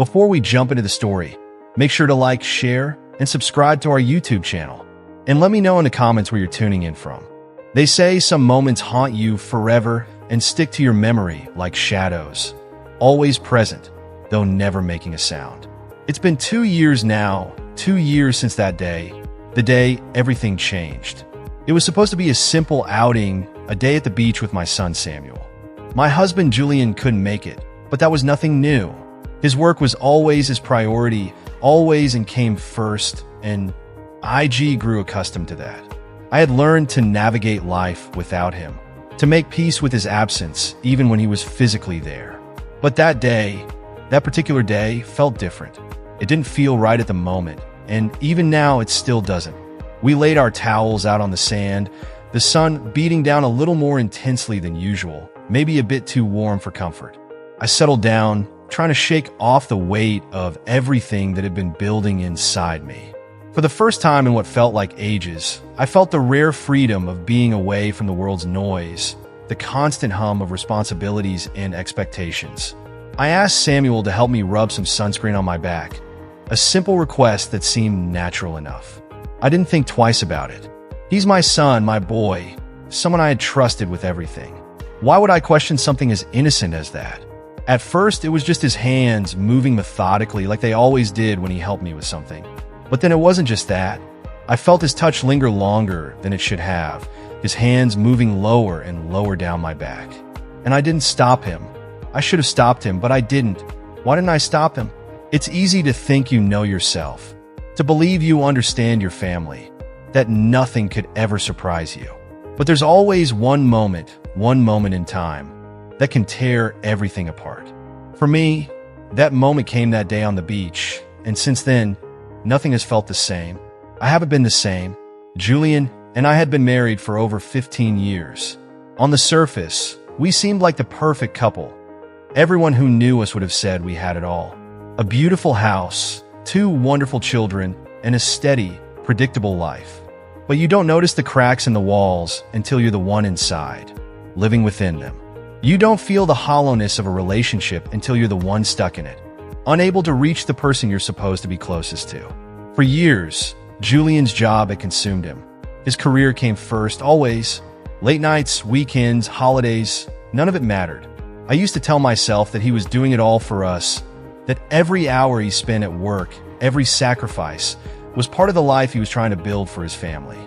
Before we jump into the story, make sure to like, share, and subscribe to our YouTube channel. And let me know in the comments where you're tuning in from. They say some moments haunt you forever and stick to your memory like shadows, always present, though never making a sound. It's been 2 years now, 2 years since that day, the day everything changed. It was supposed to be a simple outing, a day at the beach with my son Samuel. My husband Julian couldn't make it, but that was nothing new. His work was always his priority, always, and came first, and I grew accustomed to that. I had learned to navigate life without him, to make peace with his absence even when he was physically there. But that day, that particular day, felt different. It didn't feel right at the moment, and even now it still doesn't. We laid our towels out on the sand, the sun beating down a little more intensely than usual, maybe a bit too warm for comfort. I settled down, trying to shake off the weight of everything that had been building inside me. For the first time in what felt like ages, I felt the rare freedom of being away from the world's noise, the constant hum of responsibilities and expectations. I asked Samuel to help me rub some sunscreen on my back, a simple request that seemed natural enough. I didn't think twice about it. He's my son, my boy, someone I had trusted with everything. Why would I question something as innocent as that? At first, it was just his hands moving methodically like they always did when he helped me with something. But then it wasn't just that. I felt his touch linger longer than it should have, his hands moving lower and lower down my back. And I didn't stop him. I should have stopped him, but I didn't. Why didn't I stop him? It's easy to think you know yourself, to believe you understand your family, that nothing could ever surprise you. But there's always one moment in time, that can tear everything apart. For me, that moment came that day on the beach, and since then, nothing has felt the same. I haven't been the same. Julian and I had been married for over 15 years. On the surface, we seemed like the perfect couple. Everyone who knew us would have said we had it all. A beautiful house, 2 wonderful children, and a steady, predictable life. But you don't notice the cracks in the walls until you're the one inside, living within them. You don't feel the hollowness of a relationship until you're the one stuck in it, unable to reach the person you're supposed to be closest to. For years, Julian's job had consumed him. His career came first, always. Late nights, weekends, holidays, none of it mattered. I used to tell myself that he was doing it all for us, that every hour he spent at work, every sacrifice, was part of the life he was trying to build for his family.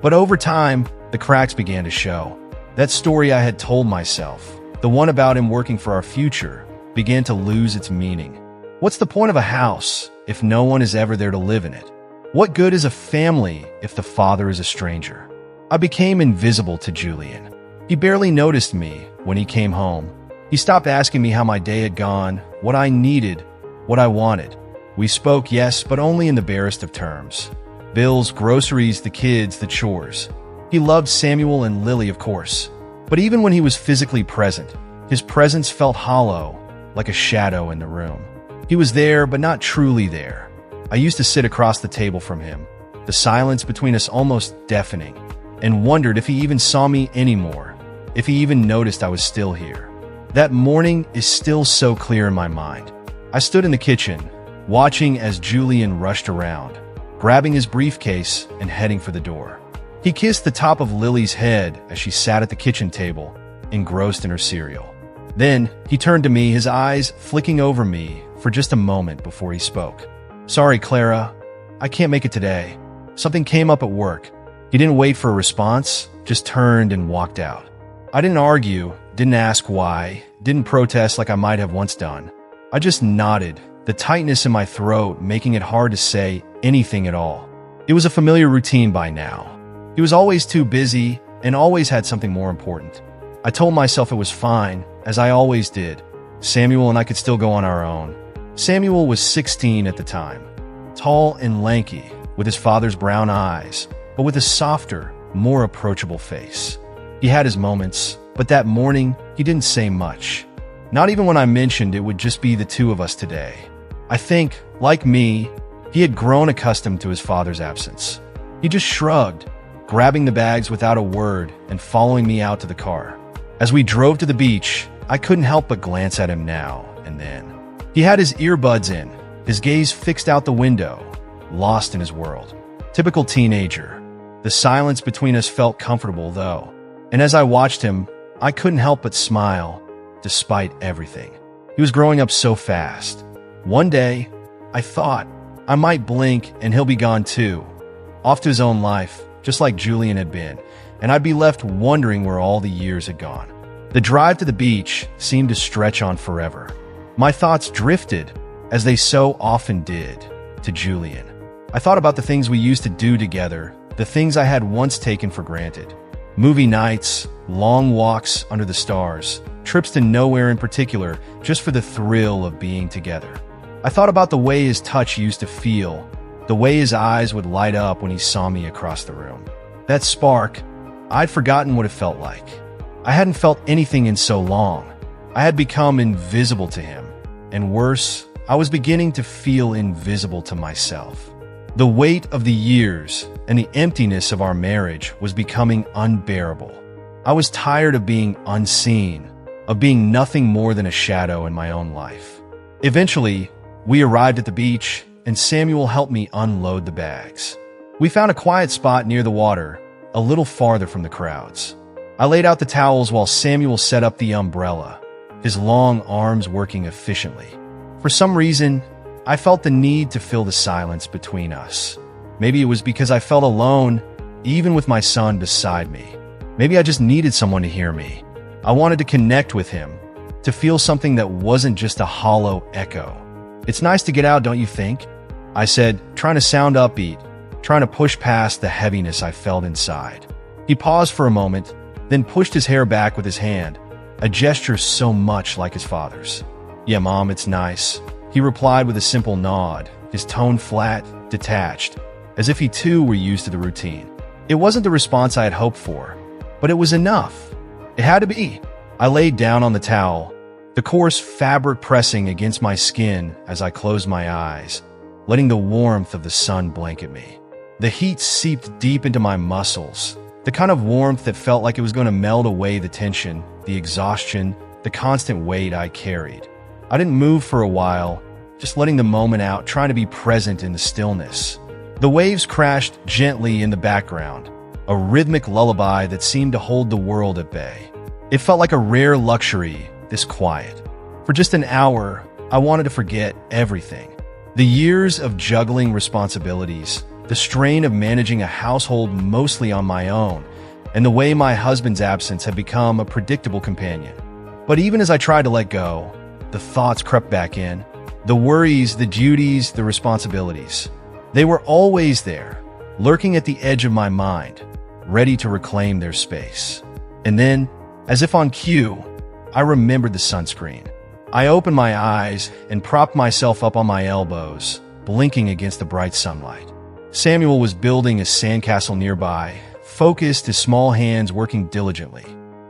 But over time, the cracks began to show. That story I had told myself, the one about him working for our future, began to lose its meaning. What's the point of a house if no one is ever there to live in it? What good is a family if the father is a stranger? I became invisible to Julian. He barely noticed me when he came home. He stopped asking me how my day had gone, what I needed, what I wanted. We spoke, yes, but only in the barest of terms. Bills, groceries, the kids, the chores. He loved Samuel and Lily, of course. But even when he was physically present, his presence felt hollow, like a shadow in the room. He was there, but not truly there. I used to sit across the table from him, the silence between us almost deafening, and wondered if he even saw me anymore, if he even noticed I was still here. That morning is still so clear in my mind. I stood in the kitchen, watching as Julian rushed around, grabbing his briefcase and heading for the door. He kissed the top of Lily's head as she sat at the kitchen table, engrossed in her cereal. Then he turned to me, his eyes flicking over me for just a moment before he spoke. "Sorry, Clara. I can't make it today. Something came up at work." He didn't wait for a response, just turned and walked out. I didn't argue, didn't ask why, didn't protest like I might have once done. I just nodded, the tightness in my throat making it hard to say anything at all. It was a familiar routine by now. He was always too busy and always had something more important. I told myself it was fine, as I always did. Samuel and I could still go on our own. Samuel was 16 at the time, tall and lanky, with his father's brown eyes, but with a softer, more approachable face. He had his moments, but that morning, he didn't say much. Not even when I mentioned it would just be the two of us today. I think, like me, he had grown accustomed to his father's absence. He just shrugged, grabbing the bags without a word and following me out to the car. As we drove to the beach, I couldn't help but glance at him now and then. He had his earbuds in, his gaze fixed out the window, lost in his world. Typical teenager. The silence between us felt comfortable, though, and as I watched him, I couldn't help but smile, despite everything. He was growing up so fast. One day, I thought I might blink and he'll be gone too, off to his own life, just like Julian had been, and I'd be left wondering where all the years had gone. The drive to the beach seemed to stretch on forever. My thoughts drifted, as they so often did, to Julian. I thought about the things we used to do together, the things I had once taken for granted. Movie nights, long walks under the stars, trips to nowhere in particular, just for the thrill of being together. I thought about the way his touch used to feel, the way his eyes would light up when he saw me across the room. That spark, I'd forgotten what it felt like. I hadn't felt anything in so long. I had become invisible to him, and worse, I was beginning to feel invisible to myself. The weight of the years and the emptiness of our marriage was becoming unbearable. I was tired of being unseen, of being nothing more than a shadow in my own life. Eventually, we arrived at the beach, and Samuel helped me unload the bags. We found a quiet spot near the water, a little farther from the crowds. I laid out the towels while Samuel set up the umbrella, his long arms working efficiently. For some reason, I felt the need to fill the silence between us. Maybe it was because I felt alone, even with my son beside me. Maybe I just needed someone to hear me. I wanted to connect with him, to feel something that wasn't just a hollow echo. "It's nice to get out, don't you think?" I said, trying to sound upbeat, trying to push past the heaviness I felt inside. He paused for a moment, then pushed his hair back with his hand, a gesture so much like his father's. "Yeah, Mom, it's nice," he replied with a simple nod, his tone flat, detached, as if he too were used to the routine. It wasn't the response I had hoped for, but it was enough. It had to be. I laid down on the towel, the coarse fabric pressing against my skin as I closed my eyes, letting the warmth of the sun blanket me. The heat seeped deep into my muscles, the kind of warmth that felt like it was going to melt away the tension, the exhaustion, the constant weight I carried. I didn't move for a while, just letting the moment out, trying to be present in the stillness. The waves crashed gently in the background, a rhythmic lullaby that seemed to hold the world at bay. It felt like a rare luxury, this quiet. For just an hour, I wanted to forget everything. The years of juggling responsibilities, the strain of managing a household mostly on my own, and the way my husband's absence had become a predictable companion. But even as I tried to let go, the thoughts crept back in. The worries, the duties, the responsibilities. They were always there, lurking at the edge of my mind, ready to reclaim their space. And then, as if on cue, I remembered the sunscreen. I opened my eyes and propped myself up on my elbows, blinking against the bright sunlight. Samuel was building a sandcastle nearby, focused, his small hands working diligently.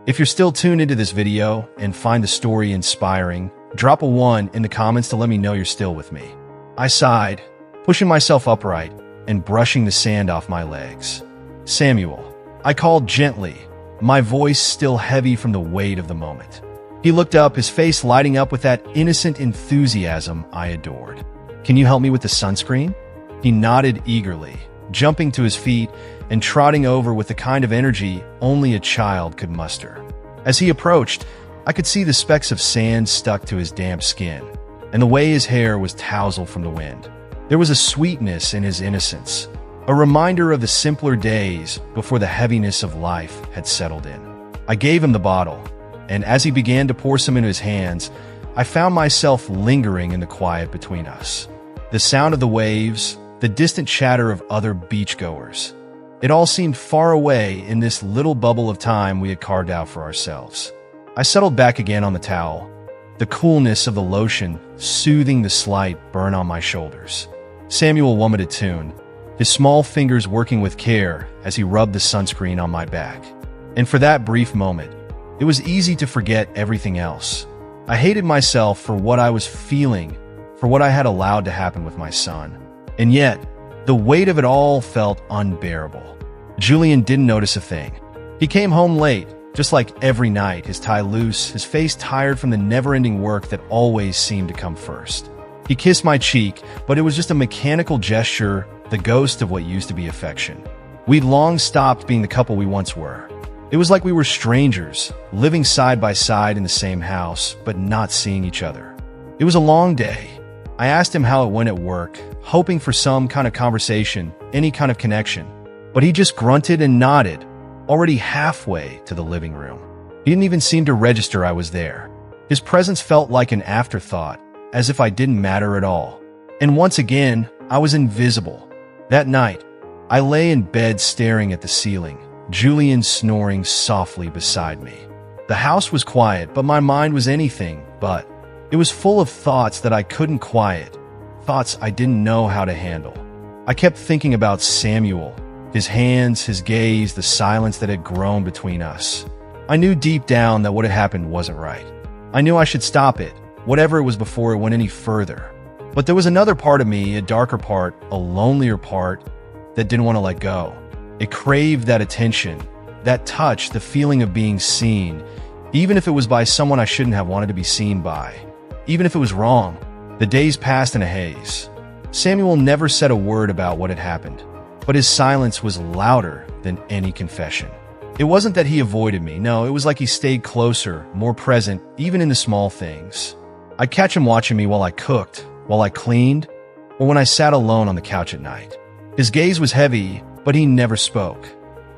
If you're still tuned into this video and find the story inspiring, drop a 1 in the comments to let me know you're still with me. I sighed, pushing myself upright and brushing the sand off my legs. "Samuel," I called gently, my voice still heavy from the weight of the moment. He looked up, his face lighting up with that innocent enthusiasm I adored. "Can you help me with the sunscreen?" He nodded eagerly, jumping to his feet and trotting over with the kind of energy only a child could muster. As he approached, I could see the specks of sand stuck to his damp skin, and the way his hair was tousled from the wind. There was a sweetness in his innocence, a reminder of the simpler days before the heaviness of life had settled in. I gave him the bottle, and as he began to pour some into his hands, I found myself lingering in the quiet between us. The sound of the waves, the distant chatter of other beachgoers. It all seemed far away in this little bubble of time we had carved out for ourselves. I settled back again on the towel, the coolness of the lotion soothing the slight burn on my shoulders. Samuel hummed a tune, his small fingers working with care as he rubbed the sunscreen on my back. And for that brief moment, it was easy to forget everything else. I hated myself for what I was feeling, for what I had allowed to happen with my son. And yet, the weight of it all felt unbearable. Julian didn't notice a thing. He came home late, Just like every night, his tie loose, his face tired from the never-ending work that always seemed to come first. He kissed my cheek, but it was just a mechanical gesture, the ghost of what used to be affection. We'd long stopped being the couple we once were. It was like we were strangers, living side by side in the same house, but not seeing each other. It was a long day. I asked him how it went at work, hoping for some kind of conversation, any kind of connection. But he just grunted and nodded, already halfway to the living room. He didn't even seem to register I was there. His presence felt like an afterthought, as if I didn't matter at all. And once again, I was invisible. That night, I lay in bed staring at the ceiling, Julian snoring softly beside me. The house was quiet, but my mind was anything but. It was full of thoughts that I couldn't quiet, thoughts I didn't know how to handle. I kept thinking about Samuel, his hands, his gaze, the silence that had grown between us. I knew deep down that what had happened wasn't right. I knew I should stop it, whatever it was, before it went any further. But there was another part of me, a darker part, a lonelier part, that didn't want to let go. It craved that attention, that touch, the feeling of being seen, even if it was by someone I shouldn't have wanted to be seen by. Even if it was wrong. The days passed in a haze. Samuel never said a word about what had happened, but his silence was louder than any confession. It wasn't that he avoided me, no, it was like he stayed closer, more present, even in the small things. I'd catch him watching me while I cooked, while I cleaned, or when I sat alone on the couch at night. His gaze was heavy, but he never spoke.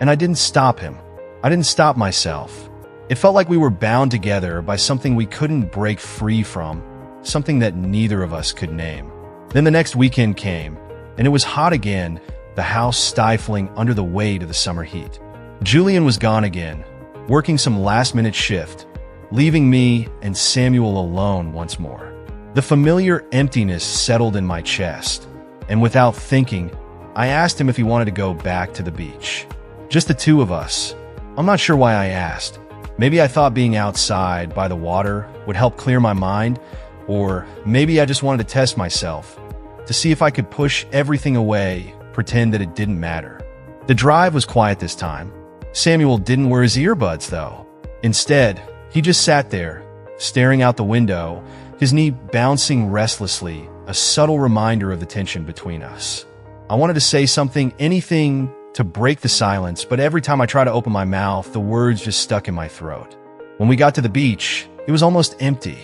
And I didn't stop him. I didn't stop myself. It felt like we were bound together by something we couldn't break free from, something that neither of us could name. Then the next weekend came, and it was hot again, the house stifling under the weight of the summer heat. Julian was gone again, working some last-minute shift, leaving me and Samuel alone once more. The familiar emptiness settled in my chest, and without thinking, I asked him if he wanted to go back to the beach. Just the two of us. I'm not sure why I asked. Maybe I thought being outside by the water would help clear my mind, or maybe I just wanted to test myself, to see if I could push everything away, pretend that it didn't matter. The drive was quiet this time. Samuel didn't wear his earbuds, though. Instead, he just sat there, staring out the window, his knee bouncing restlessly, a subtle reminder of the tension between us. I wanted to say something, anything to break the silence, but every time I tried to open my mouth, the words just stuck in my throat. When we got to the beach, it was almost empty.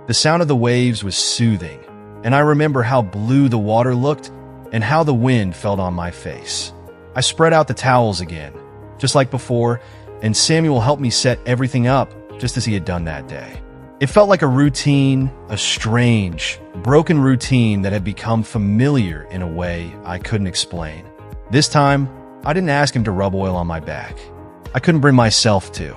The sound of the waves was soothing, and I remember how blue the water looked and how the wind felt on my face. I spread out the towels again, just like before, and Samuel helped me set everything up just as he had done that day. It felt like a routine, a strange, broken routine that had become familiar in a way I couldn't explain. This time, I didn't ask him to rub oil on my back. I couldn't bring myself to.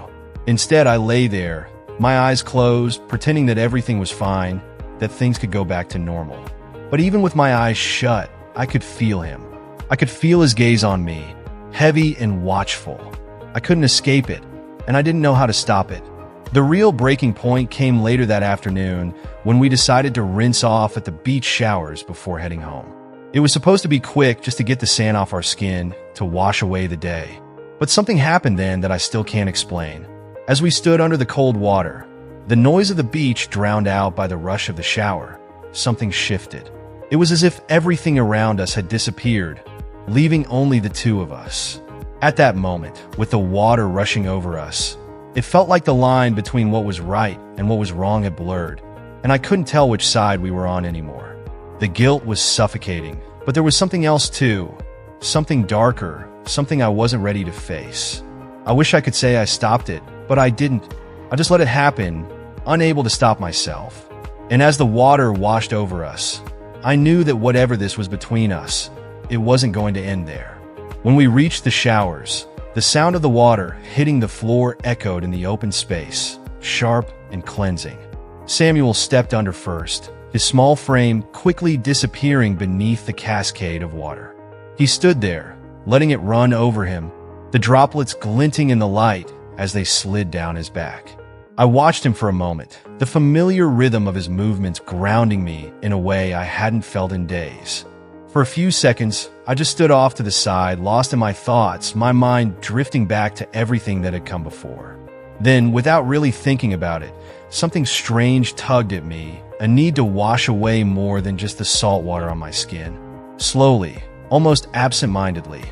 Instead, I lay there, my eyes closed, pretending that everything was fine, that things could go back to normal. But even with my eyes shut, I could feel him. I could feel his gaze on me, heavy and watchful. I couldn't escape it, and I didn't know how to stop it. The real breaking point came later that afternoon when we decided to rinse off at the beach showers before heading home. It was supposed to be quick, just to get the sand off our skin, to wash away the day. But something happened then that I still can't explain. As we stood under the cold water, the noise of the beach drowned out by the rush of the shower. Something shifted. It was as if everything around us had disappeared, leaving only the two of us. At that moment, with the water rushing over us, it felt like the line between what was right and what was wrong had blurred, and I couldn't tell which side we were on anymore. The guilt was suffocating, but there was something else too. Something darker, something I wasn't ready to face. I wish I could say I stopped it, but I didn't. I just let it happen, unable to stop myself. And as the water washed over us, I knew that whatever this was between us, it wasn't going to end there. When we reached the showers, the sound of the water hitting the floor echoed in the open space, sharp and cleansing. Samuel stepped under first, his small frame quickly disappearing beneath the cascade of water. He stood there, letting it run over him, the droplets glinting in the light as they slid down his back. I watched him for a moment, the familiar rhythm of his movements grounding me in a way I hadn't felt in days. For a few seconds, I just stood off to the side, lost in my thoughts, my mind drifting back to everything that had come before. Then, without really thinking about it, something strange tugged at me, a need to wash away more than just the salt water on my skin. Slowly, almost absent-mindedly,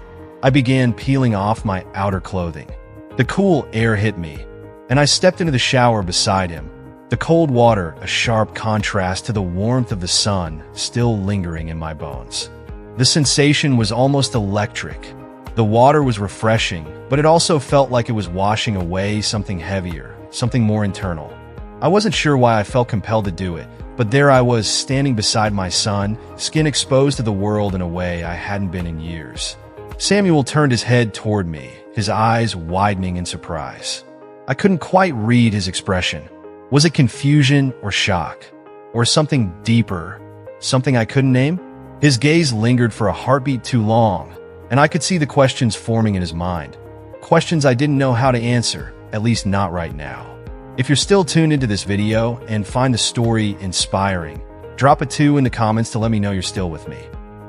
I began peeling off my outer clothing. The cool air hit me, and I stepped into the shower beside him, the cold water a sharp contrast to the warmth of the sun still lingering in my bones. The sensation was almost electric. The water was refreshing, but it also felt like it was washing away something heavier, something more internal. I wasn't sure why I felt compelled to do it, but there I was standing beside my son, skin exposed to the world in a way I hadn't been in years. Samuel turned his head toward me, his eyes widening in surprise. I couldn't quite read his expression. Was it confusion or shock? Or something deeper? Something I couldn't name? His gaze lingered for a heartbeat too long, and I could see the questions forming in his mind. Questions I didn't know how to answer, at least not right now. If you're still tuned into this video and find the story inspiring, drop a 2 in the comments to let me know you're still with me.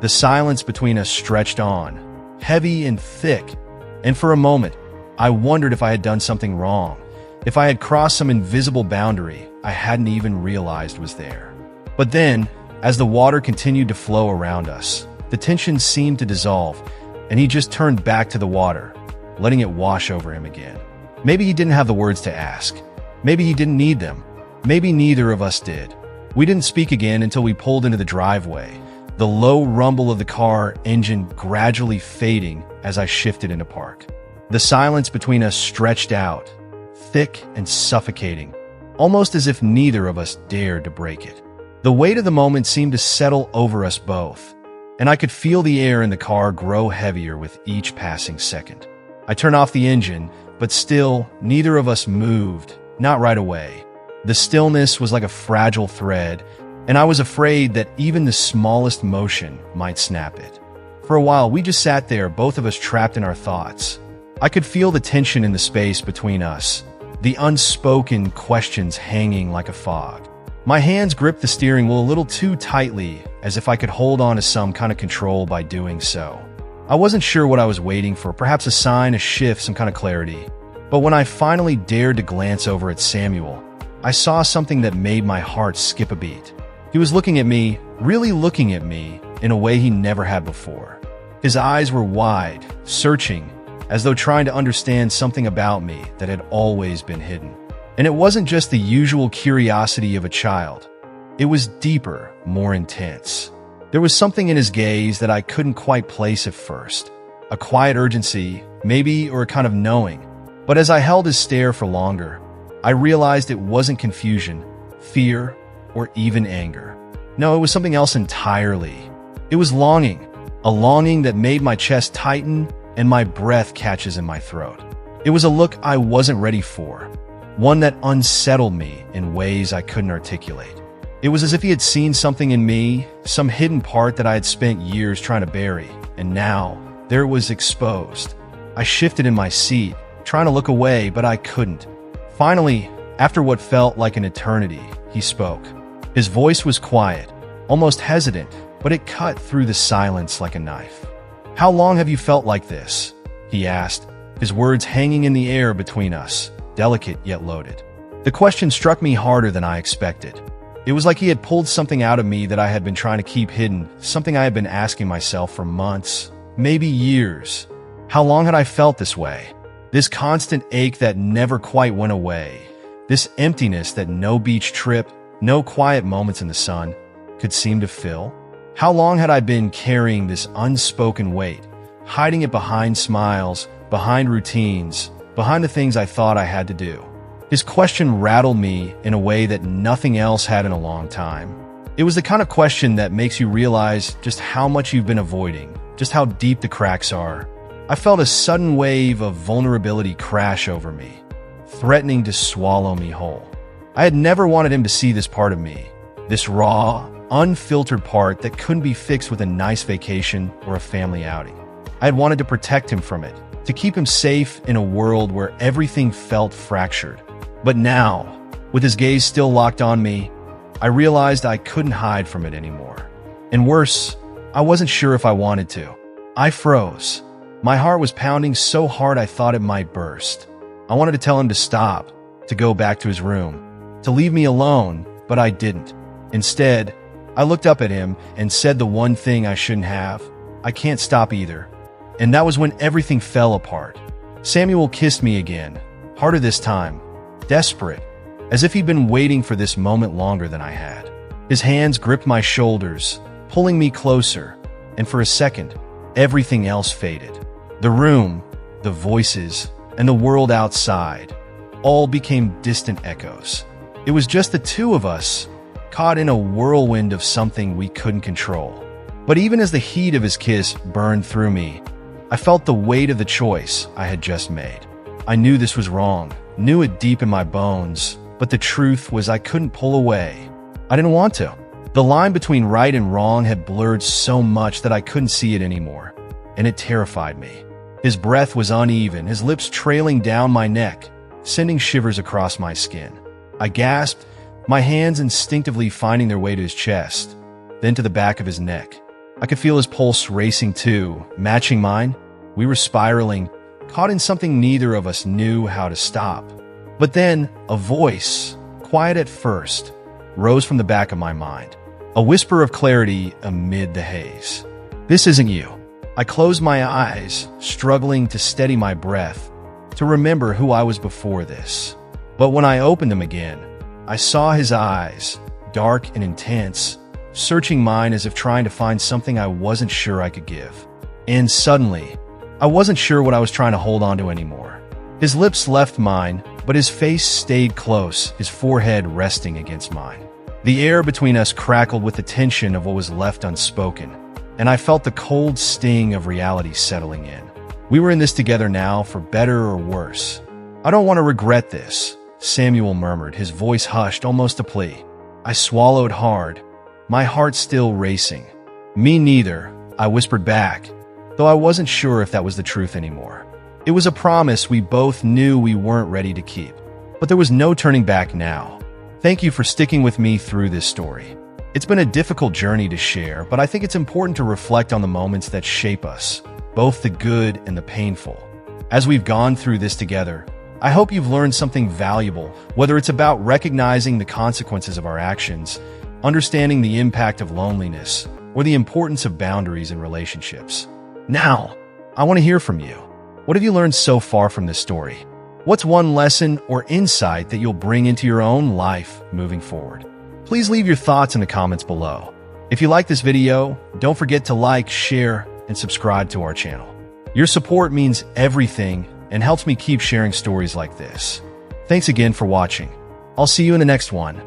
The silence between us stretched on, heavy and thick, and for a moment, I wondered if I had done something wrong, if I had crossed some invisible boundary I hadn't even realized was there. But then, as the water continued to flow around us, the tension seemed to dissolve, and he just turned back to the water, letting it wash over him again. Maybe he didn't have the words to ask. Maybe he didn't need them. Maybe neither of us did. We didn't speak again until we pulled into the driveway, the low rumble of the car engine gradually fading as I shifted into park. The silence between us stretched out, thick and suffocating, almost as if neither of us dared to break it. The weight of the moment seemed to settle over us both, and I could feel the air in the car grow heavier with each passing second. I turned off the engine, but still, neither of us moved, not right away. The stillness was like a fragile thread, and I was afraid that even the smallest motion might snap it. For a while, we just sat there, both of us trapped in our thoughts. I could feel the tension in the space between us, the unspoken questions hanging like a fog. My hands gripped the steering wheel a little too tightly, as if I could hold on to some kind of control by doing so. I wasn't sure what I was waiting for, perhaps a sign, a shift, some kind of clarity. But when I finally dared to glance over at Samuel, I saw something that made my heart skip a beat. He was looking at me, really looking at me, in a way he never had before. His eyes were wide, searching, as though trying to understand something about me that had always been hidden. And it wasn't just the usual curiosity of a child. It was deeper, more intense. There was something in his gaze that I couldn't quite place at first. A quiet urgency, maybe, or a kind of knowing. But as I held his stare for longer, I realized it wasn't confusion, fear, or even anger. No, it was something else entirely. It was longing, a longing that made my chest tighten and my breath catches in my throat. It was a look I wasn't ready for, one that unsettled me in ways I couldn't articulate. It was as if he had seen something in me, some hidden part that I had spent years trying to bury, and now, there it was exposed. I shifted in my seat, trying to look away, but I couldn't. Finally, after what felt like an eternity, he spoke. His voice was quiet, almost hesitant, but it cut through the silence like a knife. "How long have you felt like this?" he asked, his words hanging in the air between us, delicate yet loaded. The question struck me harder than I expected. It was like he had pulled something out of me that I had been trying to keep hidden, something I had been asking myself for months, maybe years. How long had I felt this way? This constant ache that never quite went away. This emptiness that no beach trip, no quiet moments in the sun could seem to fill. How long had I been carrying this unspoken weight, hiding it behind smiles, behind routines, behind the things I thought I had to do? His question rattled me in a way that nothing else had in a long time. It was the kind of question that makes you realize just how much you've been avoiding, just how deep the cracks are. I felt a sudden wave of vulnerability crash over me, threatening to swallow me whole. I had never wanted him to see this part of me, this raw, unfiltered part that couldn't be fixed with a nice vacation or a family outing. I had wanted to protect him from it, to keep him safe in a world where everything felt fractured. But now, with his gaze still locked on me, I realized I couldn't hide from it anymore. And worse, I wasn't sure if I wanted to. I froze. My heart was pounding so hard I thought it might burst. I wanted to tell him to stop, to go back to his room, to leave me alone, but I didn't. Instead, I looked up at him and said the one thing I shouldn't have. I can't stop either. And that was when everything fell apart. Samuel kissed me again, harder this time, desperate, as if he'd been waiting for this moment longer than I had. His hands gripped my shoulders, pulling me closer, and for a second, everything else faded. The room, the voices, and the world outside all became distant echoes. It was just the two of us, caught in a whirlwind of something we couldn't control. But even as the heat of his kiss burned through me, I felt the weight of the choice I had just made. I knew this was wrong, knew it deep in my bones, but the truth was I couldn't pull away. I didn't want to. The line between right and wrong had blurred so much that I couldn't see it anymore, and it terrified me. His breath was uneven, his lips trailing down my neck, sending shivers across my skin. I gasped, my hands instinctively finding their way to his chest, then to the back of his neck. I could feel his pulse racing too, matching mine. We were spiraling, caught in something neither of us knew how to stop. But then, a voice, quiet at first, rose from the back of my mind. A whisper of clarity amid the haze. "This isn't you." I closed my eyes, struggling to steady my breath, to remember who I was before this. But when I opened them again, I saw his eyes, dark and intense, searching mine as if trying to find something I wasn't sure I could give. And suddenly, I wasn't sure what I was trying to hold on to anymore. His lips left mine, but his face stayed close, his forehead resting against mine. The air between us crackled with the tension of what was left unspoken, and I felt the cold sting of reality settling in. We were in this together now, for better or worse. "I don't want to regret this," Samuel murmured, his voice hushed, almost a plea. I swallowed hard, my heart still racing. "Me neither," I whispered back, though I wasn't sure if that was the truth anymore. It was a promise we both knew we weren't ready to keep, but there was no turning back now. Thank you for sticking with me through this story. It's been a difficult journey to share, but I think it's important to reflect on the moments that shape us, both the good and the painful. As we've gone through this together, I hope you've learned something valuable, whether it's about recognizing the consequences of our actions, understanding the impact of loneliness, or the importance of boundaries in relationships. Now, I want to hear from you. What have you learned so far from this story? What's one lesson or insight that you'll bring into your own life moving forward? Please leave your thoughts in the comments below. If you like this video, don't forget to like, share, and subscribe to our channel. Your support means everything and helps me keep sharing stories like this. Thanks again for watching. I'll see you in the next one.